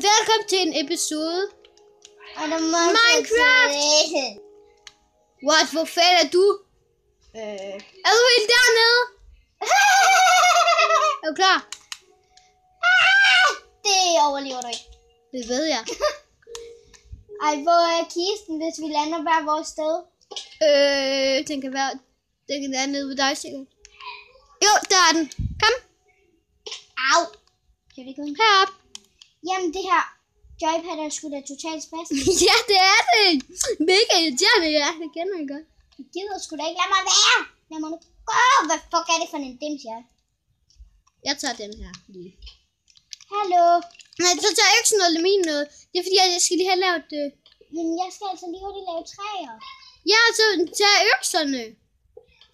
velkommen til en episode af Minecraft. What, hvor fanden er du? Er du helt dernede? Er du klar? Det overlever du ikke. Det ved jeg. Ej, hvor er kisten, hvis vi lander hver vores sted? Den kan være nede ved dig sikkert. Jo, der er den. Kom. Au. Kan vi gå ind? Herop. Jamen, det her joypad er sgu da totalt spastisk. Ja, det er det. Mega irriterende, ja. Det kender jeg godt. Jeg gider sgu da ikke. Lad mig være. Lad mig nu gå. Hvad fuck er det for en dims, jeg? Jeg tager den her lige. Hallo. Nej, så tager jeg ikke sådan noget aluminium noget. Det er fordi, jeg skal lige have lavet det. Jamen, jeg skal altså lige hurtigt lave træer. Ja, så tager jeg økserne.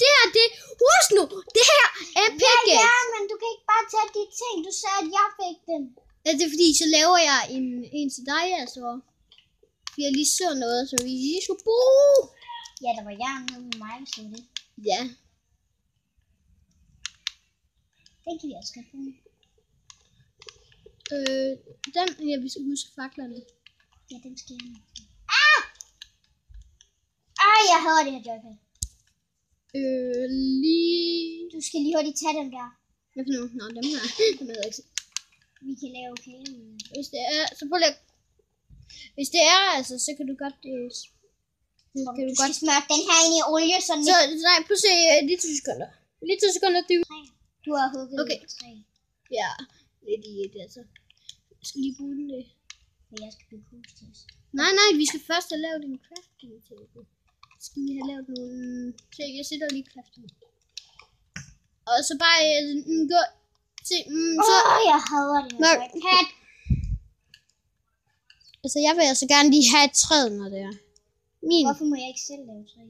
Det her, det... Husk nu, det her er pickaxe. Ja, men du kan ikke bare tage de ting. Du sagde, at jeg fik dem. Ja, det er fordi, så laver jeg en til dig, altså. Vi har lige så noget, så vi lige skulle bruge. Ja, der var jeg nede med mig, så det. Ja. Den kan vi også godt bruge. Ja, vi skal huske faklerne. Ja, den skal jeg nok. Ah! Ej, jeg hader det her joypad. Lige... Du skal lige hurtigt tage den der. Hvad for nu? Nå, dem her. Dem havde jeg ikke set. Vi kan lave kage. Hvis det er, så prøv lige. Hvis det er, altså, så kan du godt... Du skal smøre den her ind i olie, så... Nej, prøv at se, lige 2 sekunder. Lige 2 sekunder, Du har hugget et træ. Ja, lidt i det, altså. Jeg skal lige bruge den det. Men jeg skal bygge hus til os. Nej, vi skal først have lavet en crafting table. Skal vi have lavet nogle... Se, jeg sætter lige crafting. Og så bare gå til... Jeg hader det her. Altså, jeg vil altså gerne lige have et træ, når det er. Hvorfor må jeg ikke selv lave træ?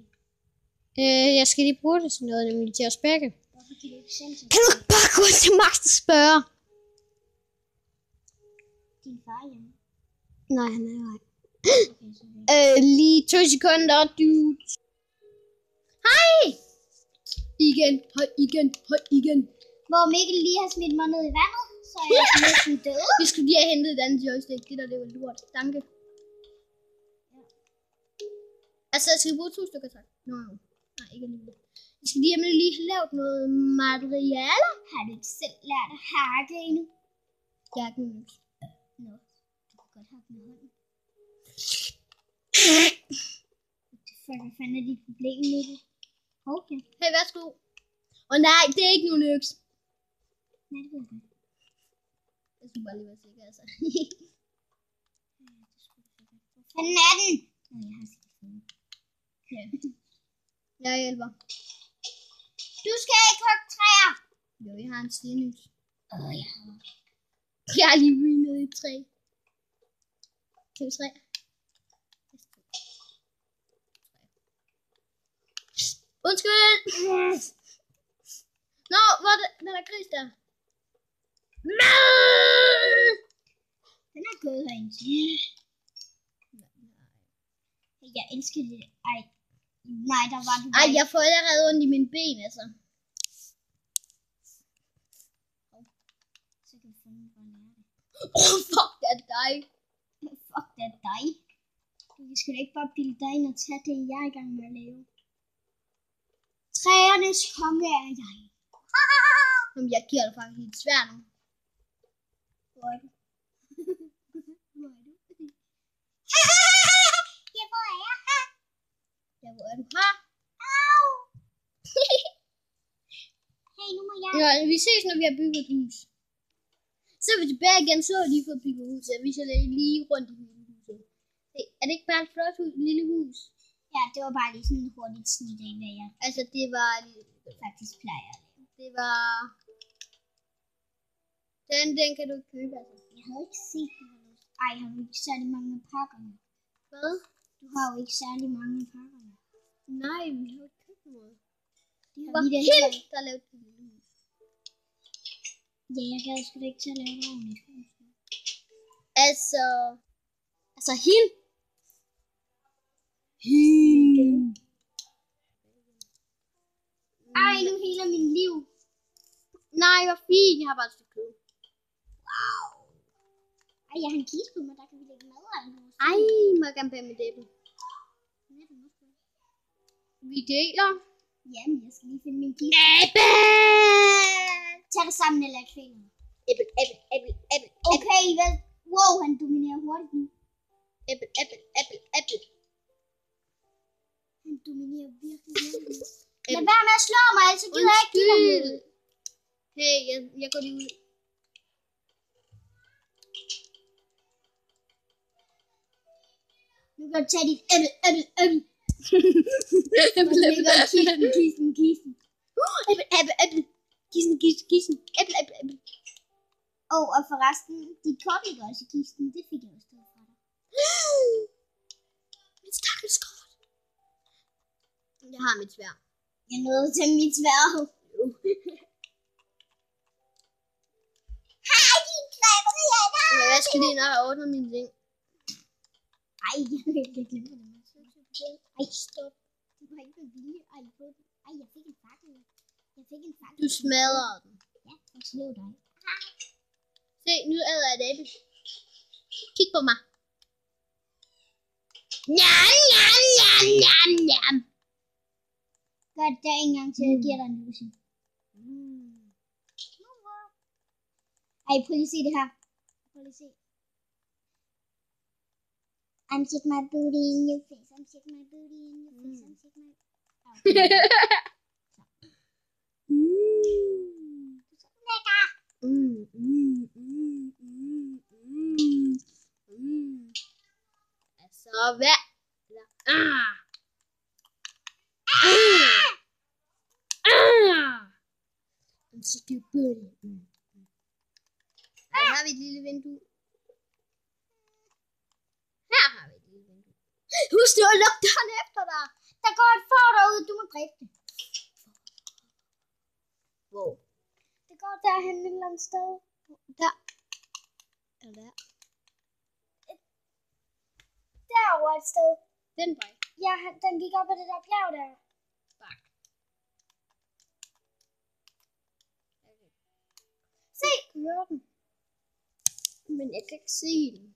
Jeg skal lige bruge det til noget, nemlig til at spække. Hvorfor kan du ikke selv tage Kan du ikke bare gå til Max og spørge? din far hjemme? Nej, han er nej. Okay, Lige 2 sekunder, dude. Hej! Igen. Hvor Mikkel lige har smidt mig ned i vandet, så er jeg næsten død. Vi skulle lige have hentet et andet joystick. Det var lort. Danke. Altså, jeg skal bruge 2 stykker, tak. Nej, ikke alligevel. Vi skal lige have lavet noget materiale. Har du ikke selv lært at hakke endnu? Jeg har ikke nogen. Nå, du kan godt hakke med hånden. Hvad fanden er dit problem med det? Okay. Hey, værsgo. Nej, det er ikke nogen øks. Nej, det ved jeg godt. Jeg skulle bare lige være sikker, altså. Hvor fanden er den? Nå, jeg har set den. Ja. Jeg hjælper. Du skal ikke hugge træer. Jo, jeg har en stenøs. Ja. Jeg har lige vinet et træ. Kan vi træ? Undskyld! Nå, hvor er den der gris der? Den er gået herinde. Jeg elsker det. Ej. Nej, der var du. Ej, jeg får allerede ondt i mine ben, altså. Så kan vi finde ud af, hvor lære det. Fuck, det er dig. Fuck, det er dig. Du skal ikke bare bilde dig ind og tage det, jeg er i gang med at lave. Træernes konge er jeg. Jamen, jeg giver dig faktisk helt svært nu. Hvor er du? Hvor er du? Ja, hvor er jeg? Ja, hvor er du? Ha? Au! Hey, nu må jeg. Ja, vi ses, når vi har bygget et hus. Så er vi tilbage igen, så har vi lige fået bygget huset. Vi skal lige rundt i huset. Er det ikke bare et flot lille hus? Ja, det var bare lige sådan en hurtigt snit af, hvad jeg Altså, det var... faktisk plejer at lave. Det var... Den kan du ikke købe, altså. Jeg havde ikke set den. Ej, har du ikke særlig mange af pakkerne? Hvad? Du har jo ikke særlig mange af pakkerne. Nej, vi har ikke købt noget. Det Det har var vi da helt, der lavede det lille hus. Ja, jeg gad sgu da ikke til at lave et ordentligt hus. Altså helt. Ej, nu heler min liv. Nej, hvor fint. Jeg har bare et stykke kød. Wow. Ej, jeg har en kiste på mig, der kan vi lægge mad af. Ej, må jeg gerne bage med æble. Vi deler. Jamen, jeg skal lige finde min kiste. Æble! Tag det sammen, eller jeg kvæler. Æble, æble, æble, æble. Okay, vel. Wow, han dominerer hurtigt nu. Æble, æble, æble, æble. Han dominerer virkelig hurtigt nu. Lad være med at slå mig, ellers så gider jeg ikke give dig noget. Hey, jeg går lige ud. Nu kan du tage dit æble. Kisten. Æble. Kisten. Æble. Og forresten, dit kort ligger også i kisten. Det fik jeg også fra dig. Mit stakkels kort. Jeg har mit sværd. Jeg nåede til mit sværd. Hej, din kræverianer! Jeg vasker lige, når jeg ordner mine ting. Ej, jeg glemmer det. Ej, stop. Det var ikke med vilje. Ej, jeg fik en fakkel. Du smadrer den. Ja, jeg slår dig. Se, nu æder jeg et æble. Kig på mig. Njam. Godt, der er en gang til, jeg giver dig en lusse. Ej, prøv lige at se det her. Prøv lige at se. I'm stick my booty in your face. I'm stick my booty in your face. I'm stick my... Så hvad? I'm stick your booty. Her har vi et lille vindue. Husk det at lukke døren efter dig. Der går et får derude, du må dræbe det. Hvor? Det går derhen et eller andet sted. Der. Eller der. Derovre et sted. Den vej. Ja, den gik op ad det der bjerg der. Bak. Se! Jeg hører den. Men jeg kan ikke se den.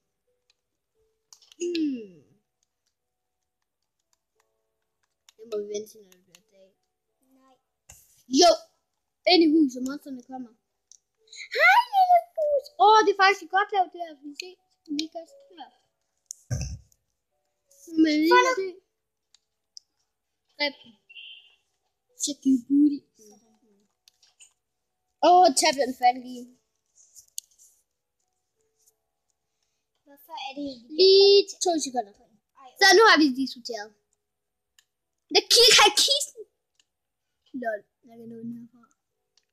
Det må vi vente til, når det bliver dag. Nej. Jo! Ind i huset, monsterne kommer. Hej, lille hus! Det er faktisk godt lavet det her, vi ser. Vi kan se her. Men lige det. Greb den. Check your booty. Tablen faldt lige. Hvorfor er det Lige 2 sekunder. Så nu har vi diskuteret. Jeg kigger i kisten. Lol, jeg kan nå den herfra.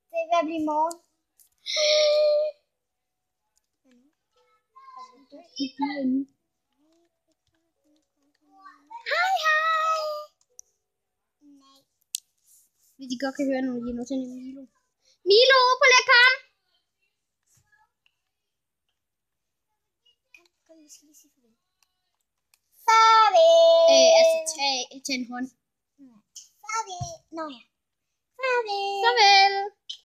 Det er ved at blive morgen. Hej. Nej. Hvis I godt kan høre nogle lige nu, så er det Milo. Milo, prøv lige at komme. Kom, vi skal lige sige farvel. Farvel. Altså, tag en hånd. Farvel. Nå ja. Farvel. Farvel.